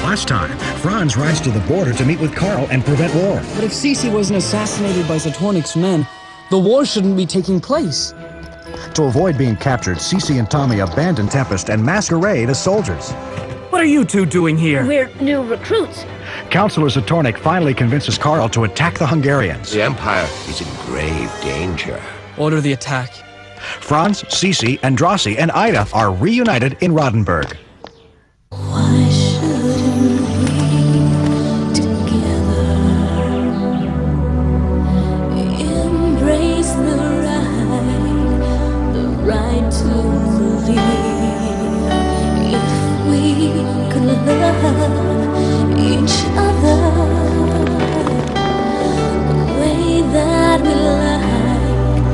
Last time, Franz rides to the border to meet with Karl and prevent war. But if Sissi wasn't assassinated by Zatornik's men, the war shouldn't be taking place. To avoid being captured, Sissi and Tommy abandon Tempest and masquerade as soldiers. What are you two doing here? We're new recruits. Counselor Zatornik finally convinces Karl to attack the Hungarians. The Empire is in grave danger. Order the attack. Franz, Sissi, Andrassi, and Ida are reunited in Rodenburg. Why shouldn't we together embrace the right to believe? If we could love each other the way that we like,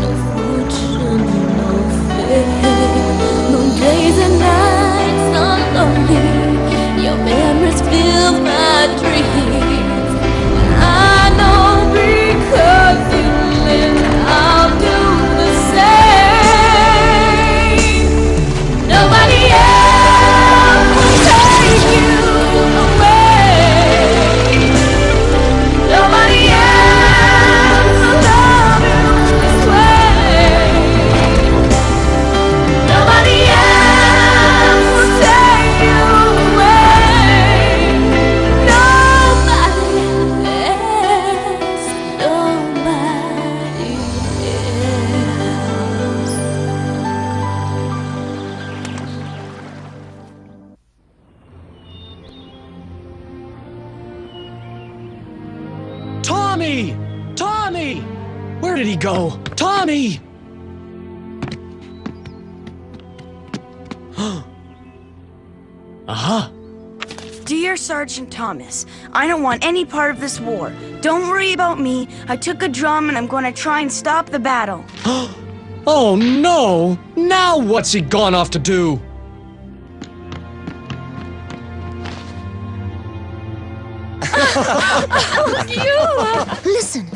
no fortune, no fame, no days and nights are lonely. Your memories fill my dreams. I know because you live, I'll do the same. Nobody else will take you away. Nobody else will love you this way. Nobody else will take you away. Nobody else. Nobody else. Tommy! Tommy! Where did he go? Tommy! Aha! Dear Sergeant Thomas, I don't want any part of this war. Don't worry about me. I took a drum and I'm going to try and stop the battle. Oh no! Now what's he gone off to do? Listen,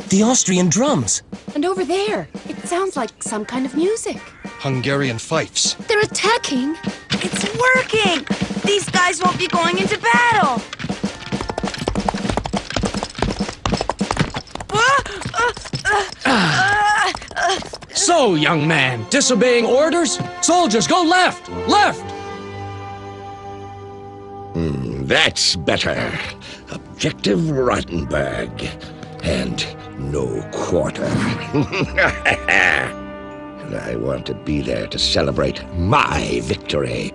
The Austrian drums. and over there, it sounds like some kind of music. Hungarian fifes. They're attacking. It's working! These guys won't be going into battle! So, young man, disobeying orders? Soldiers, go left! Left! That's better. Objective Rotenburg. And no quarter. And I want to be there to celebrate my victory.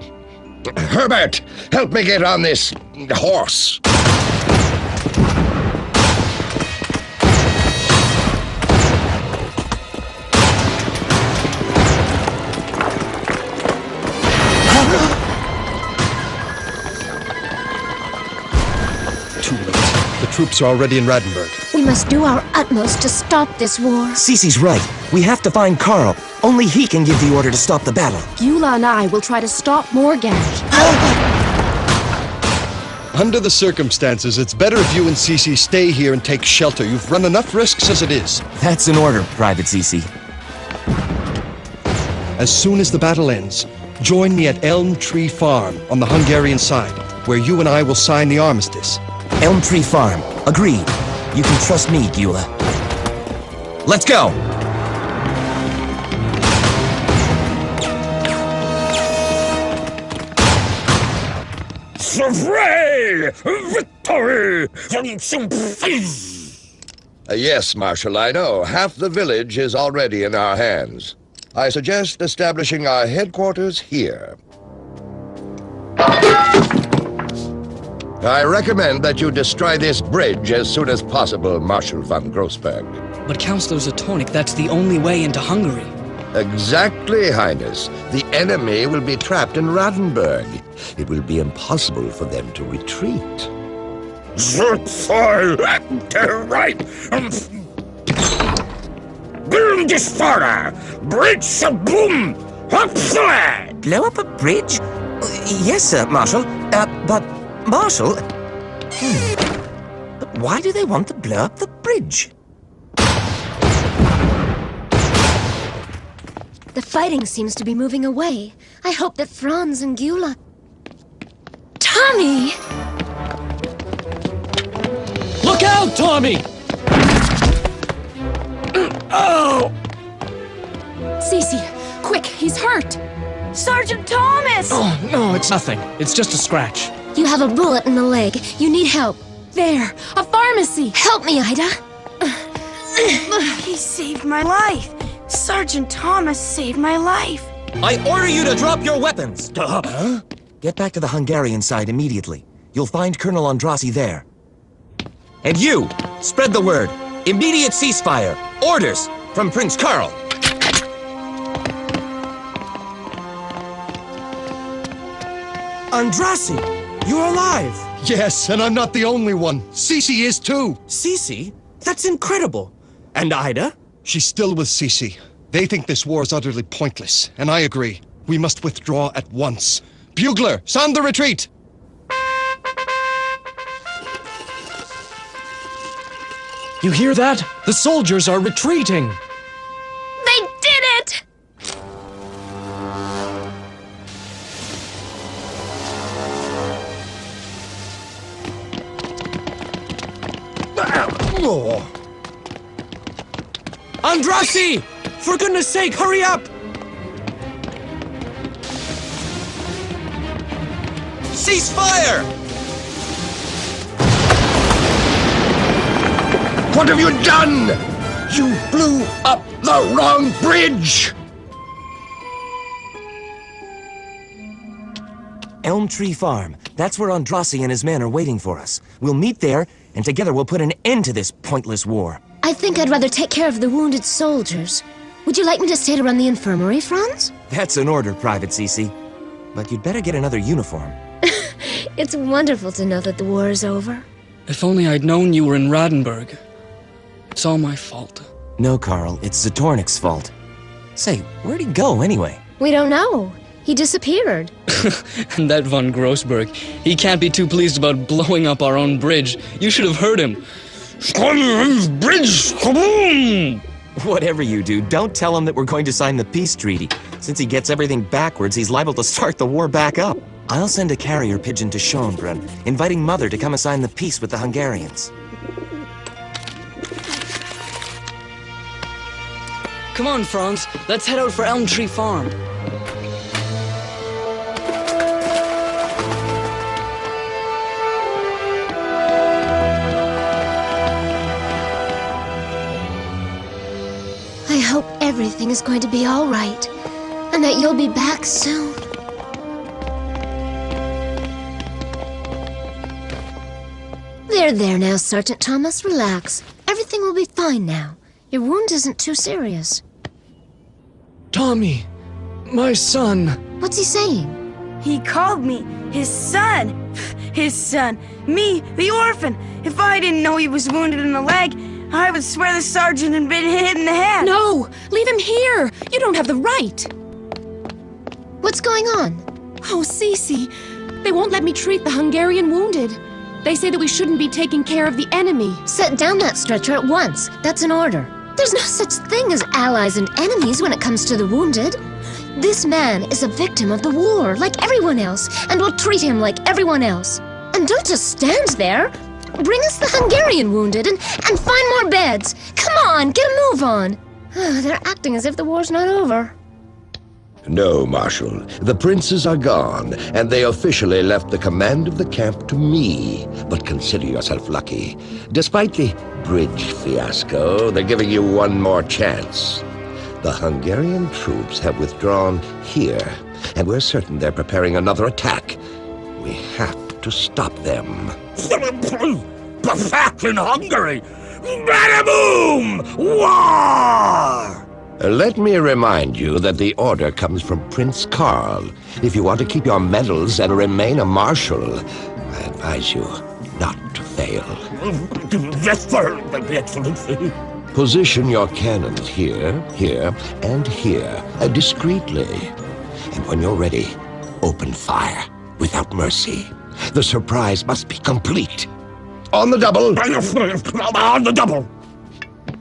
Herbert, help me get on this horse. Too late. The troops are already in Rodenburg. We must do our utmost to stop this war. Sissi's right. We have to find Karl. Only he can give the order to stop the battle. Beulah and I will try to stop Morgan. Under the circumstances, it's better if you and Sissi stay here and take shelter. You've run enough risks as it is. That's an order, Private Sissi. As soon as the battle ends, join me at Elm Tree Farm on the Hungarian side, where you and I will sign the armistice. Elm Tree Farm. Agreed. You can trust me, Beulah. Let's go! Victory! Yes, Marshal, I know. Half the village is already in our hands. I suggest establishing our headquarters here. I recommend that you destroy this bridge as soon as possible, Marshal von Grossberg. But Counselor Zatornik, that's the only way into Hungary. Exactly, Highness. The enemy will be trapped in Rodenburg. It will be impossible for them to retreat. Right. Bridge boom! Blow up a bridge? Yes, sir, Marshal. But, Marshal... But why do they want to blow up the bridge? The fighting seems to be moving away. I hope that Franz and Beulah... Tommy! Look out, Tommy! Oh! Sissi, quick, he's hurt. Sergeant Thomas! Oh, no, it's nothing. It's just a scratch. You have a bullet in the leg. You need help. There, a pharmacy. Help me, Ida. He saved my life. Sergeant Thomas saved my life. I order you to drop your weapons! Get back to the Hungarian side immediately. You'll find Colonel Andrassy there. And you, spread the word. Immediate ceasefire. Orders from Prince Karl. Andrassy, you're alive! Yes, and I'm not the only one. Sissi is too. Sissi? That's incredible. And Ida? She's still with Sissi. They think this war is utterly pointless, and I agree. We must withdraw at once. Bugler, sound the retreat! You hear that? The soldiers are retreating. They did it! Andrassy! For goodness sake, hurry up! Cease fire! What have you done? You blew up the wrong bridge! Elm Tree Farm. That's where Andrassy and his men are waiting for us. We'll meet there, and together we'll put an end to this pointless war. I think I'd rather take care of the wounded soldiers. Would you like me to stay to run the infirmary, Franz? That's an order, Private Sissi. But you'd better get another uniform. It's wonderful to know that the war is over. If only I'd known you were in Radenburg. It's all my fault. No, Karl, it's Zatornik's fault. Say, where'd he go anyway? We don't know. He disappeared. And that von Grossberg, he can't be too pleased about blowing up our own bridge. You should have heard him. Bridge! Kaboom! Whatever you do, don't tell him that we're going to sign the peace treaty. Since he gets everything backwards, he's liable to start the war back up. I'll send a carrier pigeon to Schönbrunn, inviting Mother to come and sign the peace with the Hungarians. Come on, Franz. Let's head out for Elm Tree Farm. I hope everything is going to be all right, and that you'll be back soon. There now, Sergeant Thomas. Relax. Everything will be fine now. Your wound isn't too serious. Tommy, my son. What's he saying? He called me his son. His son. Me, the orphan. If I didn't know he was wounded in the leg, I would swear the sergeant had been hit in the head. No, leave him here. You don't have the right. What's going on? Oh, Sissi, they won't let me treat the Hungarian wounded. They say that we shouldn't be taking care of the enemy. Set down that stretcher at once. That's an order. There's no such thing as allies and enemies when it comes to the wounded. This man is a victim of the war, like everyone else, and we'll treat him like everyone else. And don't just stand there. Bring us the Hungarian wounded and find more beds. Come on, get a move on. They're acting as if the war's not over. No, Marshal. The princes are gone, and they officially left the command of the camp to me. But consider yourself lucky. Despite the bridge fiasco, they're giving you one more chance. The Hungarian troops have withdrawn here, and we're certain they're preparing another attack. We have to stop them. Back in Hungary! Bada-boom! War! Let me remind you that the order comes from Prince Karl. If you want to keep your medals and remain a marshal, I advise you not to fail. Yes, sir, Excellency. Position your cannons here, here, and here, discreetly. And when you're ready, open fire without mercy. The surprise must be complete. On the double! On the double!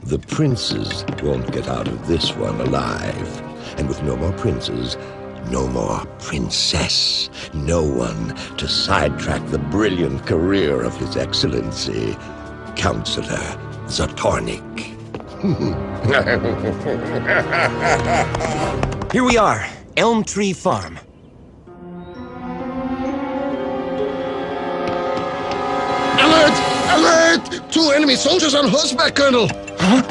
The princes won't get out of this one alive. And with no more princes, No more princess. No one to sidetrack the brilliant career of His Excellency, Counselor Zatornik. Here we are, Elm Tree Farm. Alert! Alert! 2 enemy soldiers on horseback, Colonel! Huh?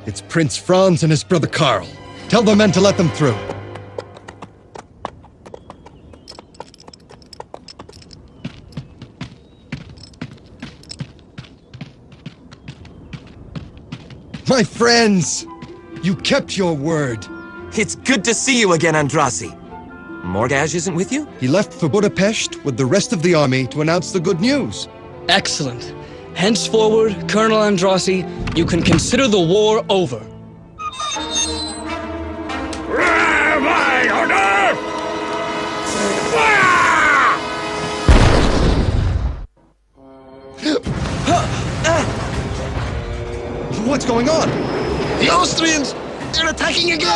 It's Prince Franz and his brother Karl. Tell the men to let them through. My friends! You kept your word. It's good to see you again, Andrasi. Morgaj isn't with you? He left for Budapest with the rest of the army to announce the good news. Excellent. Henceforward, Colonel Andrasi, you can consider the war over. My order! What's going on? The Austrians! They're attacking again!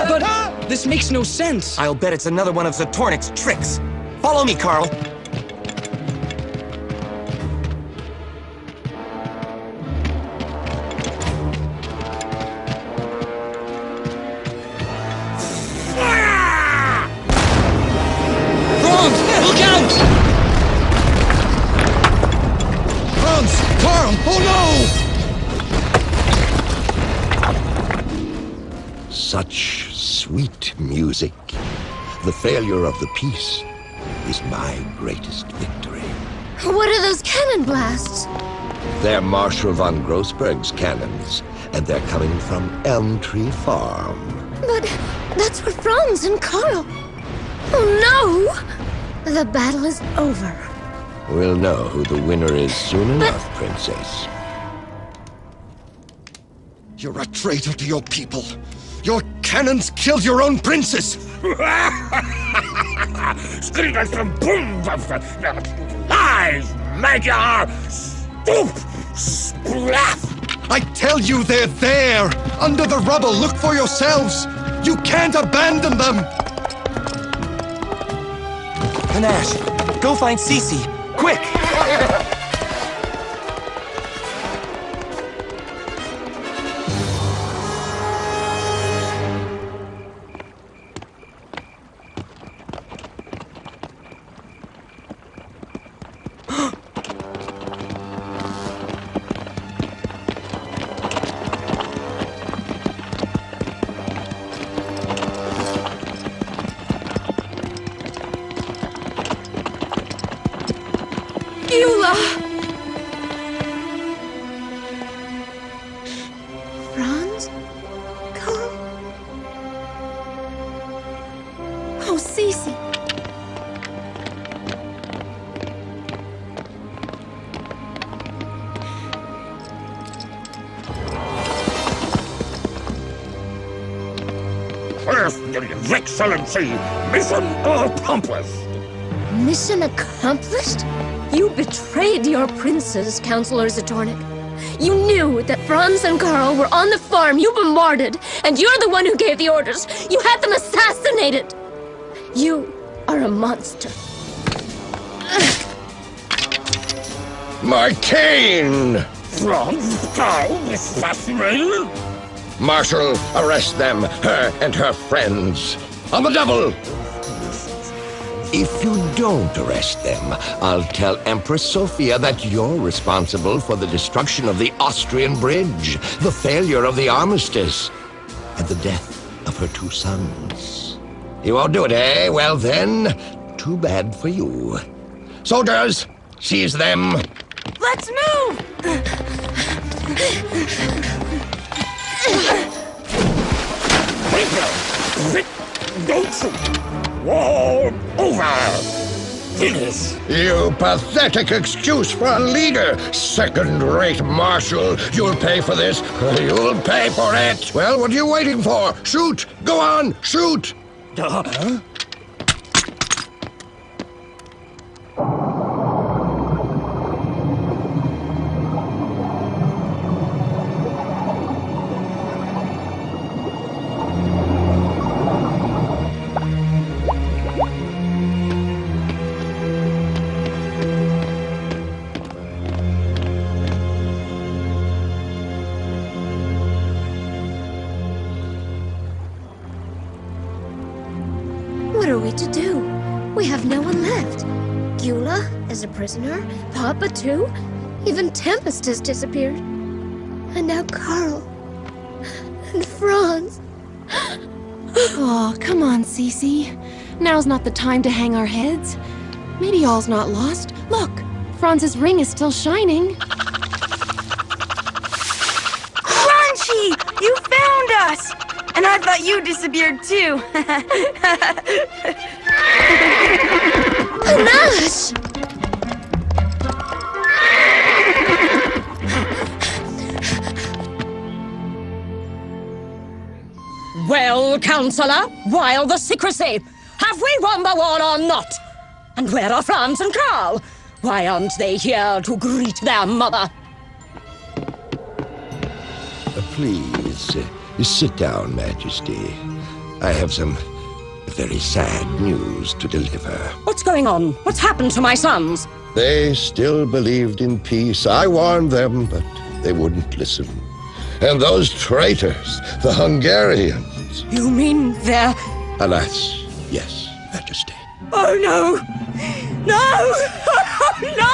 But this makes no sense. I'll bet it's another one of Zatornik's tricks. Follow me, Karl. Such sweet music. The failure of the peace is my greatest victory. What are those cannon blasts? They're Marshal von Grossberg's cannons, and they're coming from Elm Tree Farm. But that's where Franz and Karl... Oh no! The battle is over. We'll know who the winner is soon enough, Princess. You're a traitor to your people. Your cannons killed your own princess! Lies, Magyar! Stoop! Splaff! I tell you they're there! Under the rubble, look for yourselves! You can't abandon them! Panache, go find Sissi, quick! Franz? Karl? Oh, Sissi. Your Excellency, mission accomplished! Mission accomplished? You betrayed your princes, Counselor Zatornik. You knew that Franz and Karl were on the farm you bombarded, and you're the one who gave the orders. You had them assassinated. You are a monster. My cane! Franz Karl assassinated? Marshal, arrest them, her and her friends. On the double! If you don't arrest them, I'll tell Empress Sophia that you're responsible for the destruction of the Austrian bridge, the failure of the armistice, and the death of her 2 sons. You won't do it, eh? Well then, too bad for you. Soldiers, seize them! Let's move! Don't shoot! War over! Finish! You pathetic excuse for a leader! Second-rate marshal! You'll pay for this! You'll pay for it! Well, what are you waiting for? Shoot! Go on! Shoot! to do? We have no one left. Gyula is a prisoner, Papa too. Even Tempest has disappeared. And now Karl. And Franz. Oh, come on, Sissi. Now's not the time to hang our heads. Maybe all's not lost. Look, Franz's ring is still shining. Crunchy! You found us! And I thought you disappeared too. Panache! Well, Counselor, why the secrecy? Have we won the war or not? And where are Franz and Karl? Why aren't they here to greet their mother? Please, sit down, Majesty. I have some very sad news to deliver. What's going on? What's happened to my sons? They still believed in peace. I warned them, but they wouldn't listen. And those traitors, the Hungarians. You mean they're... Alas, yes, Majesty. Oh, no! No! No!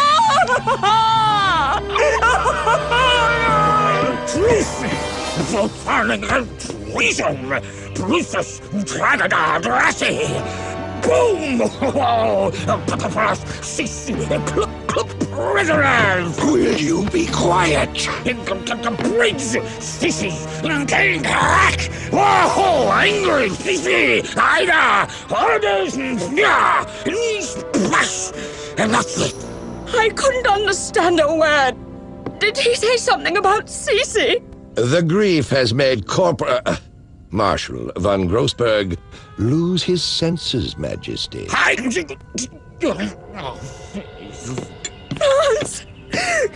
Treason! Profaning and treason! Princess Dragada-Drassi! Boom! Sissi, prisoners! Will you be quiet? Bridge! Sissi! Getting crack! Oh, angry Sissi! Ida! Orders! Splash! And that's it! I couldn't understand a word. Did he say something about Sissi? The grief has made Marshal von Grossberg lose his senses, Majesty. Franz!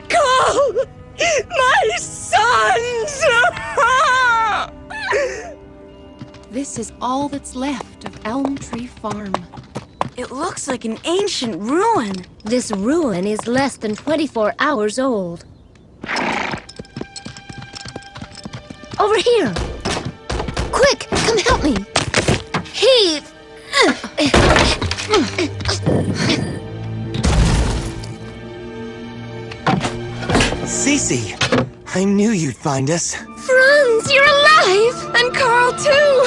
Karl! My sons! This is all that's left of Elm Tree Farm. It looks like an ancient ruin. This ruin is less than 24 hours old. Over here! Quick, come help me! Heave! Sissi, I knew you'd find us. Franz, you're alive! And Karl, too!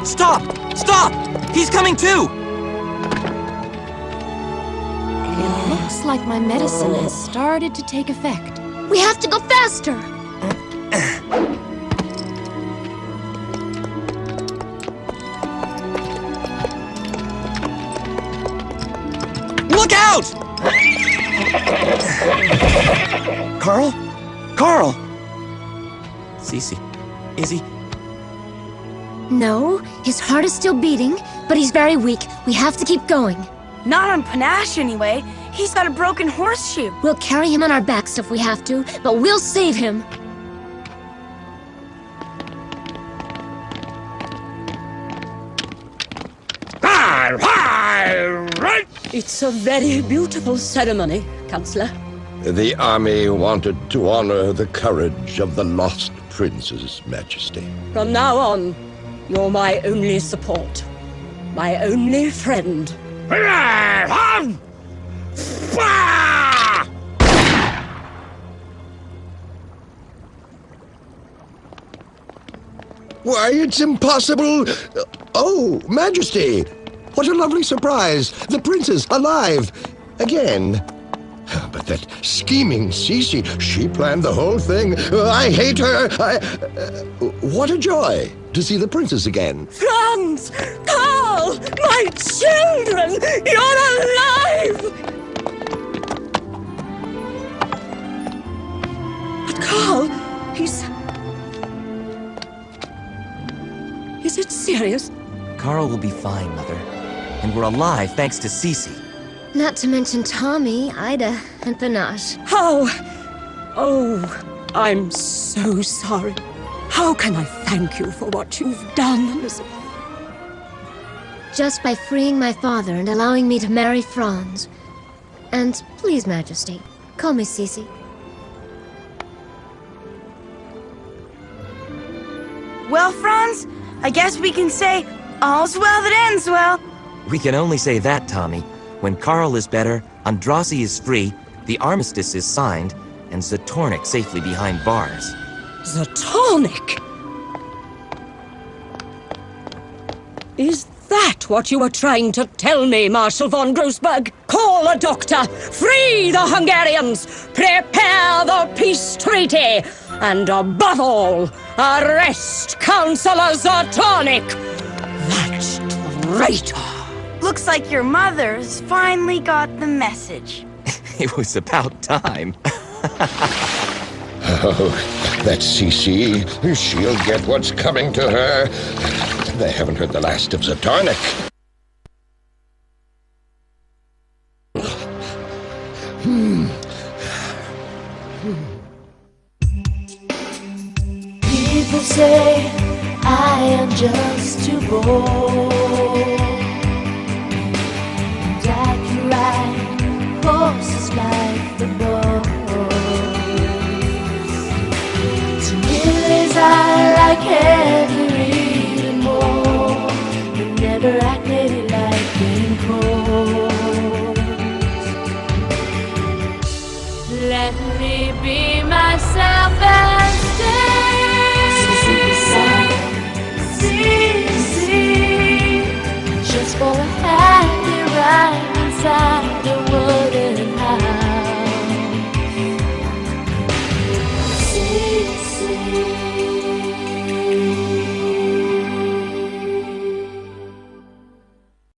Stop! Stop! He's coming too! It looks like my medicine has started to take effect. We have to go faster! Look out! Karl? Karl! Sissi, is he... No, his heart is still beating, but he's very weak. We have to keep going. Not on Panache anyway. He's got a broken horseshoe. We'll carry him on our backs if we have to, but we'll save him. It's a very beautiful ceremony, Counselor. The army wanted to honor the courage of the lost princes, Majesty. From now on, you're my only support. My only friend. Why, it's impossible! Oh, Majesty! What a lovely surprise! The princess alive! Again. But that scheming Sissi, she planned the whole thing. I hate her! What a joy to see the princess again. Franz! Karl! My children! You're alive! But Karl, he's... Is it serious? Karl will be fine, Mother. And we're alive thanks to Sissi. Not to mention Tommy, Ida, and Panache. How? Oh, I'm so sorry. How can I thank you for what you've done, Elizabeth? Just by freeing my father and allowing me to marry Franz. And please, Majesty, call me Sissi. Well, Franz, I guess we can say, all's well that ends well. We can only say that, Tommy. When Karl is better, Andrasi is free, the armistice is signed, and Zatornik safely behind bars. Zatornik? Is that what you were trying to tell me, Marshal von Grossberg? Call a doctor, free the Hungarians, prepare the peace treaty, and above all, arrest Councillor Zatornik, that traitor. Looks like your mother's finally got the message. It was about time. Oh, that's Sissi. She'll get what's coming to her. They haven't heard the last of Zatornik. People say I am just too bold, and I can ride horses like the bulls. To millies I like heavy reading more, but never act maybe like being cold. Let me be myself and see, just for a happy ride inside a wooden house. See.